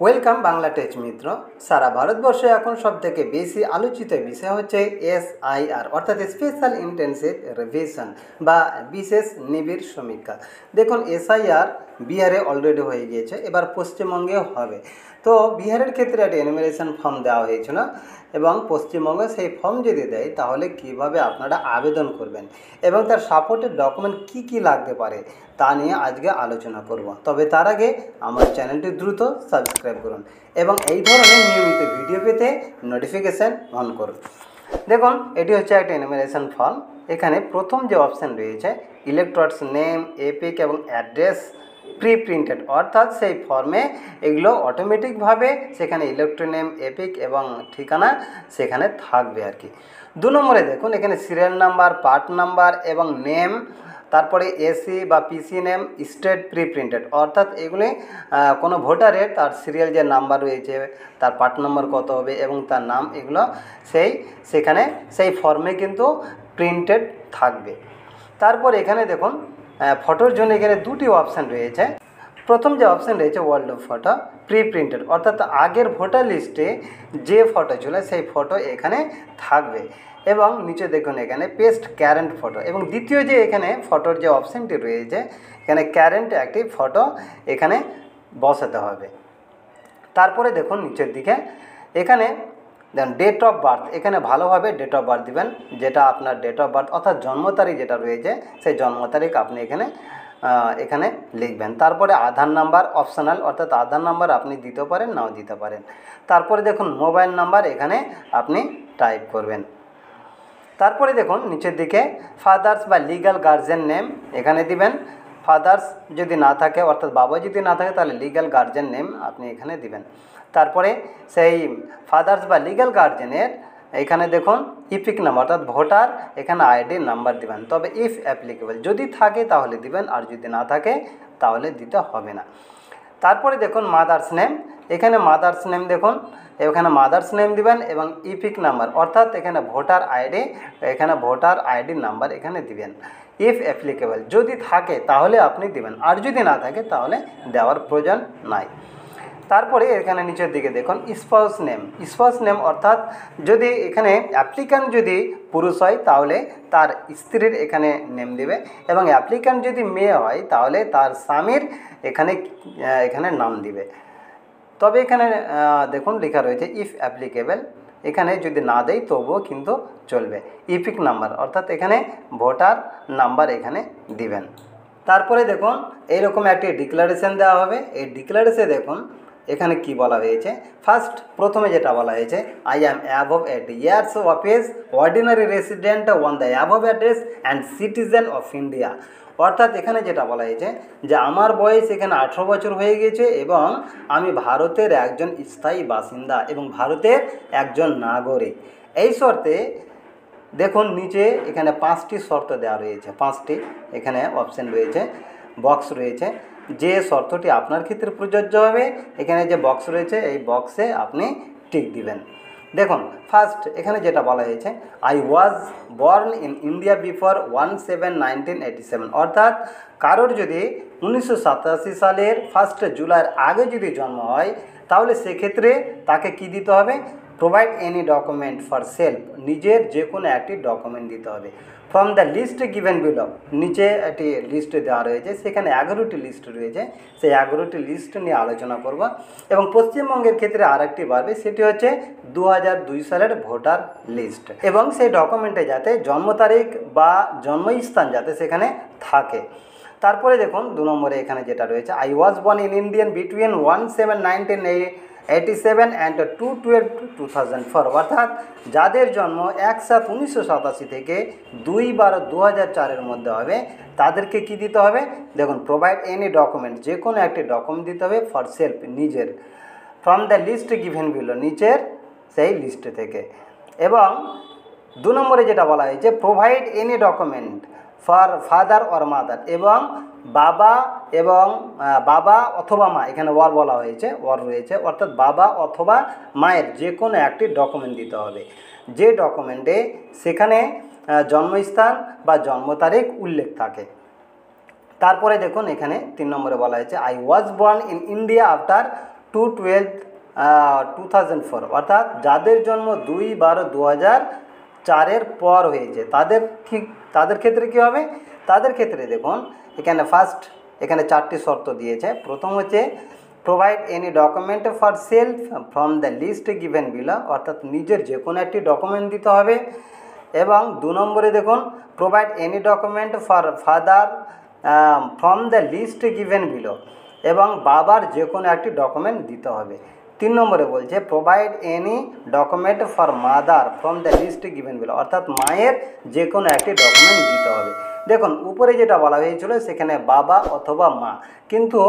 Welcome Bangla tech মিত্র। সারা ভারতবর্ষে এখন সবথেকে বেশি আলোচিত বিষয় হচ্ছে এসআইআর অর্থাৎ স্পেশাল ইন্টেনসিভ রিভিশন বা বিশেষ নিবিড় সমীক্ষা। দেখুন, এসআইআর বিহারে অলরেডি হয়ে গিয়েছে, এবার পশ্চিমবঙ্গেও হবে। তো বিহারের ক্ষেত্রে একটা এনুমারেশন ফর্ম দেওয়া হয়েছিল এবং পশ্চিমবঙ্গে সেই ফর্ম যদি দেয় তাহলে কিভাবে আপনারা আবেদন করবেন এবং তার সাপোর্টের ডকুমেন্ট কি কি লাগতে পারে তা নিয়ে আজকে আলোচনা করব। তবে তার আগে আমার চ্যানেলটি দ্রুত সাবস্ক্রাইব করুন এবং এই ধরনের নিয়মিত ভিডিও পেতে নোটিফিকেশান অন করুন। দেখুন, এটি হচ্ছে একটা এনুমারেশন ফর্ম। এখানে প্রথম যে অপশান রয়েছে ইলেক্টরস নেম, এপিক এবং অ্যাড্রেস প্রি প্রিন্টেড, অর্থাৎ সেই ফর্মে এগুলো অটোমেটিকভাবে সেখানে ইলেক্টর নেম, এপিক এবং ঠিকানা সেখানে থাকবে আর কি। 2 নম্বরে দেখুন, এখানে সিরিয়াল নাম্বার, পার্ট নাম্বার এবং নেম, তারপরে এসি বা পিসি নেম, স্টেট প্রি প্রিন্টেড, অর্থাৎ এগুলি কোনো ভোটারের তার সিরিয়াল যে নাম্বার রয়েছে, তার পার্ট নাম্বার কত হবে এবং তার নাম, এগুলো সেখানে সেই ফর্মে কিন্তু প্রিন্টেড থাকবে। তারপর এখানে দেখুন, ফটোর জন্য এখানে 2টি অপশান রয়েছে। প্রথম যে অপশান রয়েছে ওয়ার্ল্ড ফটো প্রি প্রিন্টেড, অর্থাৎ আগের ভোটার লিস্টে যে ফটো ছিল সেই ফটো এখানে থাকবে এবং নিচে দেখুন এখানে পেস্ট কারেন্ট ফটো, এবং দ্বিতীয় যে এখানে ফটোর যে অপশানটি রয়েছে এখানে কারেন্ট একটি ফটো এখানে বসাতে হবে। তারপরে দেখুন নিচের দিকে এখানে দেন ডেট অফ বার্থ, এখানে ভালোভাবে ডেট অফ বার্থ দিবেন, যেটা আপনার ডেট অফ বার্থ অর্থাৎ জন্ম তারিখ যেটা রয়েছে সেই জন্ম তারিখ আপনি এখানে লিখবেন। তারপরে আধার নাম্বার অপশনাল, অর্থাৎ আধার নাম্বার আপনি দিতে পারেন নাও দিতে পারেন। তারপরে দেখুন মোবাইল নাম্বার এখানে আপনি টাইপ করবেন। তারপরে দেখুন নিচের দিকে ফাদার্স বা লিগ্যাল গার্জেন নেম এখানে দিবেন। ফাদার্স যদি না থাকে অর্থাৎ বাবা যদি না থাকে তাহলে লিগ্যাল গার্জেন নেম আপনি এখানে দিবেন। তারপরে সেই ফাদার্স বা লিগ্যাল গার্জেনের এখানে দেখুন ইপিক নাম্বার অর্থাৎ ভোটার এখানে আইডি নাম্বার দিবেন, তবে ইফ অ্যাপ্লিকেবল যদি থাকে তাহলে দিবেন আর যদি না থাকে তাহলে দিতে হবে না। তারপরে দেখুন মাদার্স নেম, এখানে মাদার্স নেম দেখুন এখানে মাদার্স নেম দিবেন এবং ইপিক নাম্বার অর্থাৎ এখানে ভোটার আইডি নাম্বার এখানে দিবেন। ইফ অ্যাপ্লিকেবল যদি থাকে তাহলে আপনি দিবেন আর যদি না থাকে তাহলে দেওয়ার প্রয়োজন নাই। তারপরে এখানে নিচের দিকে দেখুন স্পাউস নেম অর্থাৎ যদি এখানে অ্যাপ্লিক্যান্ট যদি পুরুষ হয় তাহলে তার স্ত্রীর এখানে নেম দেবে এবং অ্যাপ্লিক্যান্ট যদি মেয়ে হয় তাহলে তার স্বামীর এখানে নাম দিবে। তবে এখানে দেখুন লেখা রয়েছে ইফ অ্যাপ্লিকেবল, এখানে যদি না দেয় তবুও কিন্তু চলবে। ইপিক নাম্বার অর্থাৎ এখানে ভোটার নাম্বার এখানে দিবেন। তারপরে দেখুন এইরকম একটি ডিক্লারেশন দেওয়া হবে। এই ডিক্লারেশনে দেখুন এখানে কি বলা হয়েছে, প্রথমে যেটা বলা হয়েছে I am above 80 years of age, ordinary resident on the above address and citizen of India, অর্থাৎ এখানে যেটা বলা হয়েছে যে আমার বয়স এখানে 18 বছর হয়ে গেছে এবং আমি ভারতের একজন স্থায়ী বাসিন্দা এবং ভারতের একজন নাগরিক। এই শর্তে দেখুন নিচে এখানে 5টি শর্ত দেওয়া রয়েছে, 5টি এখানে অপশান রয়েছে, বক্স রয়েছে। যে শর্তটি আপনার ক্ষেত্রে প্রযোজ্য হবে এখানে যে বক্স রয়েছে এই বক্সে আপনি টিক দিবেন। দেখুন এখানে যেটা বলা হয়েছে I was born in India before 1/7/1987, অর্থাৎ কারোর যদি 1987 সালের 1 জুলাইয়ের আগে যদি জন্ম হয় তাহলে সেক্ষেত্রে তাকে কি দিতে হবে, provide any document for self, নিজের যে কোনো একটি ডকুমেন্ট দিতে হবে। From the list given below, নিচে একটি লিস্ট দেওয়া রয়েছে, সেখানে 11টি লিস্ট রয়েছে, সেই 11টি লিস্ট নিয়ে আলোচনা করব। এবং পশ্চিমবঙ্গের ক্ষেত্রে আরেকটি বাড়বে, সেটি হচ্ছে 2002 সালের ভোটার লিস্ট, এবং সেই ডকুমেন্টে যাতে জন্ম তারিখ বা জন্মস্থান যাতে সেখানে থাকে। তারপরে দেখুন 2 নম্বরে এখানে যেটা রয়েছে I was born in Indian between 1/7/1987 and 2/12/2004, অর্থাৎ যাদের জন্ম 1/7/1987 থেকে 2/12/2004 মধ্যে হবে তাদেরকে কি দিতে হবে, দেখুন প্রোভাইড এনি ডকুমেন্ট, যে কোনো একটি ডকুমেন্ট দিতে হবে ফর সেলফ, নিজের, from the list given below, নিচের সেই লিস্ট থেকে। এবং 2 নম্বরে যেটা বলা হয়েছে provide any document for father or mother, এবং বাবা অথবা মা, এখানে ওয়ার বলা হয়েছে, ওয়ার রয়েছে, অর্থাৎ বাবা অথবা মায়ের যে কোনো একটি ডকুমেন্ট দিতে হবে যে ডকুমেন্টে সেখানে জন্মস্থান বা জন্ম তারিখ উল্লেখ থাকে। তারপরে দেখুন এখানে 3 নম্বরে বলা হয়েছে I was born in India after 2/12/2004 অর্থাৎ যাদের জন্ম 2/12/2004 পর হয়েছে তাদের ক্ষেত্রে কী হবে? তাদের ক্ষেত্রে দেখুন এখানে ফার্স্ট এখানে 4টি শর্ত দিয়েছে। প্রথম হচ্ছে provide any document for self from the list given below, অর্থাৎ নিজের যে কোনো একটি ডকুমেন্ট দিতে হবে। এবং 2 নম্বরে দেখুন provide any document for father from the list given below, এবং বাবার যে কোনো একটি ডকুমেন্ট দিতে হবে। 3 নম্বরে বলছে provide any document for mother from the list given below, অর্থাৎ মায়ের যে কোনো একটি ডকুমেন্ট দিতে হবে। দেখুন উপরে যেটা বলা হয়েছিল সেখানে বাবা অথবা মা, কিন্তু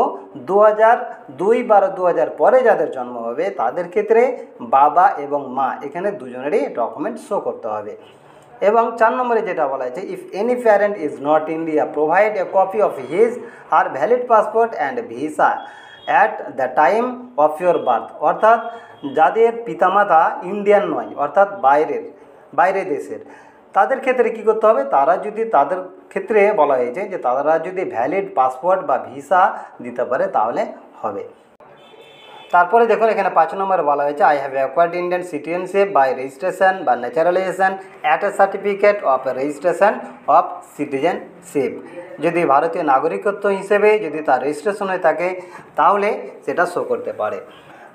2/12/2000 পরে যাদের জন্ম হবে তাদের ক্ষেত্রে বাবা এবং মা এখানে দুজনেরই ডকুমেন্ট শো করতে হবে। এবং 4 নম্বরে যেটা বলা হয়েছে if any parent is not India provide a copy of his or valid passport and visa at the time of your birth, অর্থাৎ যাদের পিতামাতা ইন্ডিয়ান নয় অর্থাৎ বাইরে দেশের, তাদের ক্ষেত্রে কী করতে হবে? তাদের ক্ষেত্রে বলা হয়েছে যে তারা যদি ভ্যালিড পাসপোর্ট বা ভিসা দিতে পারে তাহলে হবে। তারপরে দেখুন এখানে 5 নম্বরে বলা হয়েছে I have acquired Indian citizenship by registration বা naturalisation at a certificate of registration of citizenship, যদি ভারতীয় নাগরিকত্ব হিসেবে যদি তার রেজিস্ট্রেশন হয়ে থাকে তাহলে সেটা শো করতে পারে।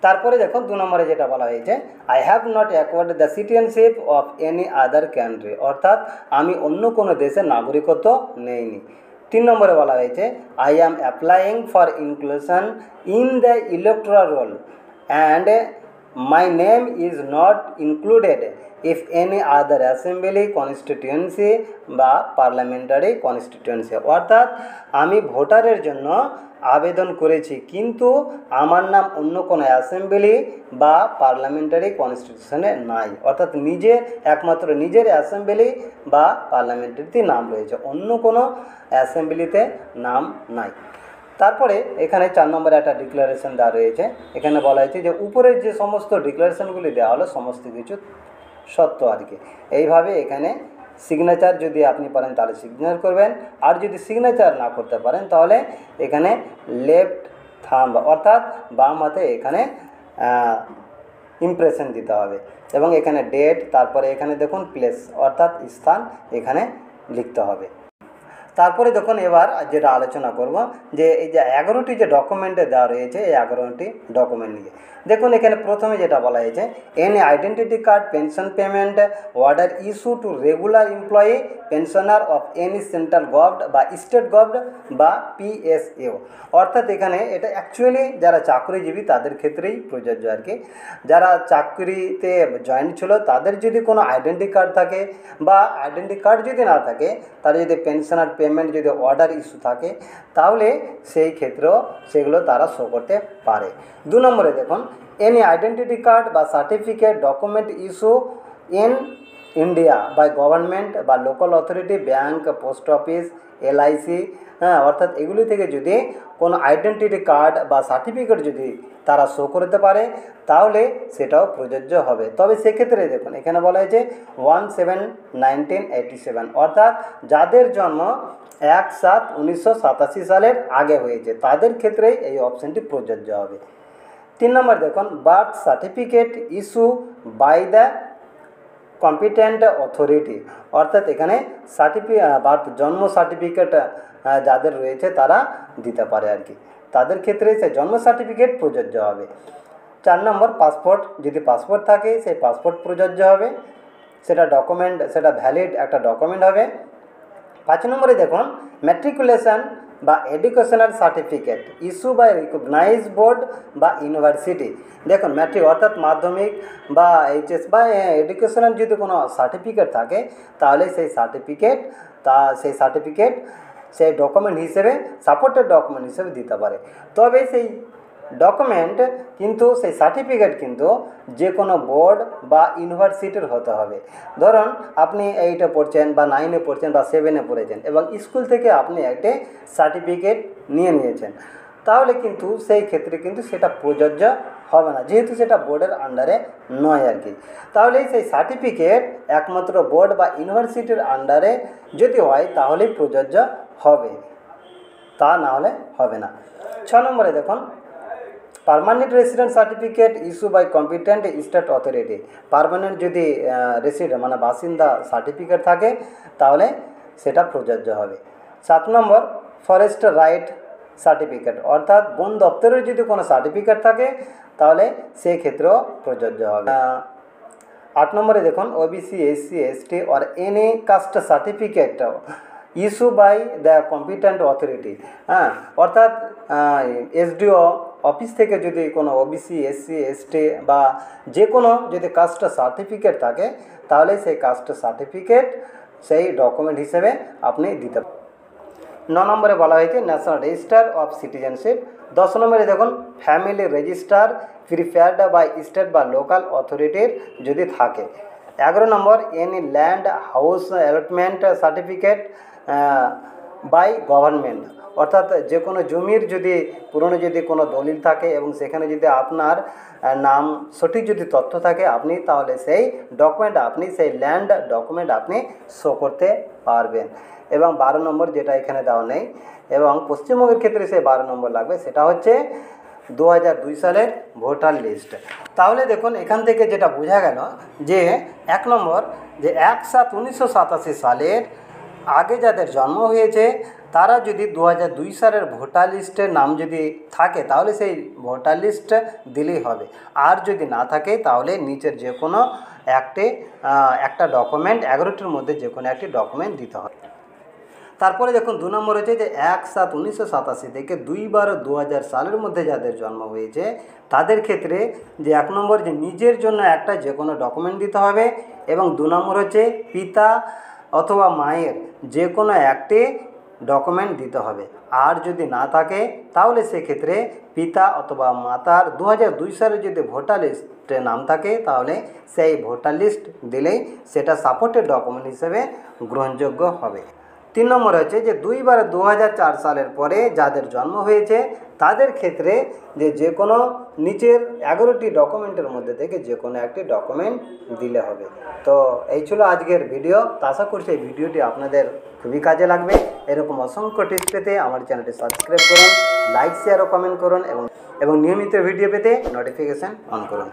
তারপরে দেখুন 2 নম্বরে যেটা বলা হয়েছে I have not acquired the citizenship of any other country, অর্থাৎ আমি অন্য কোনো দেশের নাগরিকত্ব নেইনি। 3 নম্বরে বলা হয়েছে I am applying for inclusion in the electoral role and my name is not included if any other assembly constituency বা পার্লামেন্টারি কনস্টিটিউয়েন্সি, অর্থাৎ আমি ভোটারের জন্য আবেদন করেছি কিন্তু আমার নাম অন্য কোনো অ্যাসেম্বলি বা পার্লামেন্টারি কনস্টিটিউশনে নাই, অর্থাৎ একমাত্র নিজের অ্যাসেম্বলি বা পার্লামেন্টারিতে নাম রয়েছে, অন্য কোনো অ্যাসেম্বলিতে নাম নাই। তারপরে এখানে 4 নম্বরে একটা ডিক্লারেশন দেওয়া রয়েছে। এখানে বলা হয়েছে যে উপরের যে সমস্ত ডিক্লারেশনগুলি দেওয়া হলো সমস্ত কিছু সত্য আর কি। এইভাবে এখানে সিগনেচার যদি আপনি পারেন তাহলে সিগনেচার করবেন, আর যদি সিগনেচার না করতে পারেন তাহলে এখানে লেফট থাম্ব অর্থাৎ বাম হাতে এখানে ইমপ্রেশন দিতে হবে, এবং এখানে ডেট, তারপরে এখানে দেখুন প্লেস অর্থাৎ স্থান এখানে লিখতে হবে। তারপরে দেখুন এবার যেটা আলোচনা করব যে এই যে 11টি যে ডকুমেন্টে দেওয়া রয়েছে এই 11টি ডকুমেন্ট নিয়ে দেখুন এখানে প্রথমে যেটা বলা হয়েছে any identity card pension payment order issue to regular employee pensioner of any central government বা স্টেট গভর্নমেন্ট বা পিএসইউ, অর্থাৎ এখানে এটা অ্যাকচুয়ালি যারা চাকরিজীবী তাদের ক্ষেত্রেই প্রযোজ্য আর কি। যারা চাকরিতে জয়েন ছিল তাদের যদি কোনো আইডেন্টি কার্ড থাকে বা আইডেন্টি কার্ড যদি না থাকে, তার যদি পেনশনার পেমেন্ট যদি অর্ডার ইস্যু থাকে তাহলে সেই ক্ষেত্রেও সেগুলো তারা শো করতে পারে। 2 নম্বরে দেখুন এনি আইডেন্টিটি কার্ড বা certificate document issue in India by government বা local authority bank post office LIC, অর্থাৎ এগুলি থেকে যদি কোনো আইডেন্টিটি কার্ড বা সার্টিফিকেট যদি তারা শো করতে পারে তাহলে সেটাও প্রযোজ্য হবে। তবে সেক্ষেত্রে দেখুন এখানে বলা হয়েছে 1/7/1987, অর্থাৎ যাদের জন্ম 1/7/1987 সালের আগে হয়েছে তাদের ক্ষেত্রেই এই অপশানটি প্রযোজ্য হবে। 3 নম্বর দেখুন birth certificate issue by the competent authority, অর্থাৎ এখানে জন্ম সার্টিফিকেট যাদের রয়েছে তারা দিতে পারে আর কি, তাদের ক্ষেত্রে সেই জন্ম সার্টিফিকেট প্রযোজ্য হবে। 4 নম্বর পাসপোর্ট, যদি পাসপোর্ট থাকে সেই পাসপোর্ট প্রযোজ্য হবে, সেটা ডকুমেন্ট, সেটা ভ্যালিড একটা ডকুমেন্ট হবে। 5 নম্বরে দেখুন ম্যাট্রিকুলেশন বা educational certificate issue by recognise board বা ইউনিভার্সিটি, দেখুন ম্যাট্রিক অর্থাৎ মাধ্যমিক বা এইচএস বা এডুকেশনাল যদি কোনো সার্টিফিকেট থাকে তাহলে সেই সার্টিফিকেট সেই ডকুমেন্ট হিসেবে সাপোর্টেড ডকুমেন্ট হিসেবে দিতে পারে। তবে সেই ডকুমেন্ট কিন্তু সেই সার্টিফিকেট কিন্তু যে কোনো বোর্ড বা ইউনিভার্সিটির হতে হবে। ধরুন আপনি 8-এ পড়ছেন বা 9-এ পড়ছেন বা 7-এ পড়েছেন এবং স্কুল থেকে আপনি একটা সার্টিফিকেট নিয়েছেন, তাহলে কিন্তু সেই ক্ষেত্রে কিন্তু সেটা প্রযোজ্য হবে না, যেহেতু সেটা বোর্ডের আন্ডারে নয় আর কি। তাহলে সেই সার্টিফিকেট একমাত্র বোর্ড বা ইউনিভার্সিটির আন্ডারে যদি হয় তাহলেই প্রযোজ্য হবে, তা না হলে হবে না। 6 নম্বরে দেখুন permanent resident certificate issue by competent state authority. Permanent যদি রেসিডেন্ট মানে বাসিন্দা সার্টিফিকেট থাকে তাহলে সেটা প্রযোজ্য হবে। 7 নম্বর ফরেস্ট রাইট সার্টিফিকেট, অর্থাৎ বন দপ্তরের যদি কোনো সার্টিফিকেট থাকে তাহলে সেই ক্ষেত্রেও প্রযোজ্য হবে। 8 নম্বরে দেখুন OBC SC ST or any caste certificate issue by the competent authority. হ্যাঁ, অর্থাৎ এসডিও অফিস থেকে যদি কোনো ওবিসি এসসি এসটি বা যে কোনো যদি কাস্ট সার্টিফিকেট থাকে তাহলে সেই কাস্ট সার্টিফিকেট সেই ডকুমেন্ট হিসেবে আপনি দিতে পারেন। 9 নম্বরে বলা হয়েছে ন্যাশনাল রেজিস্টার অফ সিটিজেনশিপ। 10 নম্বরে দেখুন family register prepared by state বা লোকাল অথরিটির যদি থাকে। 11 নম্বর any land house allotment certificate by government, অর্থাৎ যে কোনো জমির যদি পুরনো যদি কোনো দলিল থাকে এবং সেখানে যদি আপনার নাম সঠিক যদি তথ্য থাকে আপনি তাহলে সেই ডকুমেন্ট আপনি সেই ল্যান্ড ডকুমেন্ট আপনি শো করতে পারবেন। এবং 12 নম্বর যেটা এখানে দেওয়া নেই এবং পশ্চিমবঙ্গের ক্ষেত্রে সেই 12 নম্বর লাগবে, সেটা হচ্ছে 2002 সালের ভোটার লিস্ট। তাহলে দেখুন এখান থেকে যেটা বোঝা গেল যে 1 নম্বর যে 1/7/1987 সালের আগে যাদের জন্ম হয়েছে তারা যদি 2002 সালের ভোটার লিস্টের নাম যদি থাকে তাহলে সেই ভোটার লিস্ট দিলেই হবে, আর যদি না থাকে তাহলে নিচের যে কোনো একটা ডকুমেন্ট 11টির মধ্যে যে কোনো একটি ডকুমেন্ট দিতে হবে। তারপরে দেখুন 2 নম্বর হচ্ছে যে 1/7/1987 থেকে 2/12/2000 সালের মধ্যে যাদের জন্ম হয়েছে তাদের ক্ষেত্রে যে 1 নম্বর যে নিজের জন্য একটা যে কোনো ডকুমেন্ট দিতে হবে এবং 2 নম্বর হচ্ছে পিতা অথবা মায়ের যে কোনো একটি ডকুমেন্ট দিতে হবে, আর যদি না থাকে তাহলে সেক্ষেত্রে পিতা অথবা মাতার 2002 সালে যদি ভোটার লিস্টে নাম থাকে তাহলে সেই ভোটার লিস্ট দিলেই সেটা সাপোর্টেড ডকুমেন্ট হিসেবে গ্রহণযোগ্য হবে। 3 নম্বর হচ্ছে যে 2/2004 সালের পরে যাদের জন্ম হয়েছে তাদের ক্ষেত্রে যে কোনো নিচের 11টি ডকুমেন্টের মধ্যে থেকে যে কোনো একটি ডকুমেন্ট দিলে হবে। তো এই ছিল আজকের ভিডিও। তো আশা করছি এই ভিডিওটি আপনাদের খুবই কাজে লাগবে। এরকম অসংখ্য টিপস পেতে আমার চ্যানেলটি সাবস্ক্রাইব করুন, লাইক শেয়ার ও কমেন্ট করুন এবং নিয়মিত ভিডিও পেতে নোটিফিকেশান অন করুন।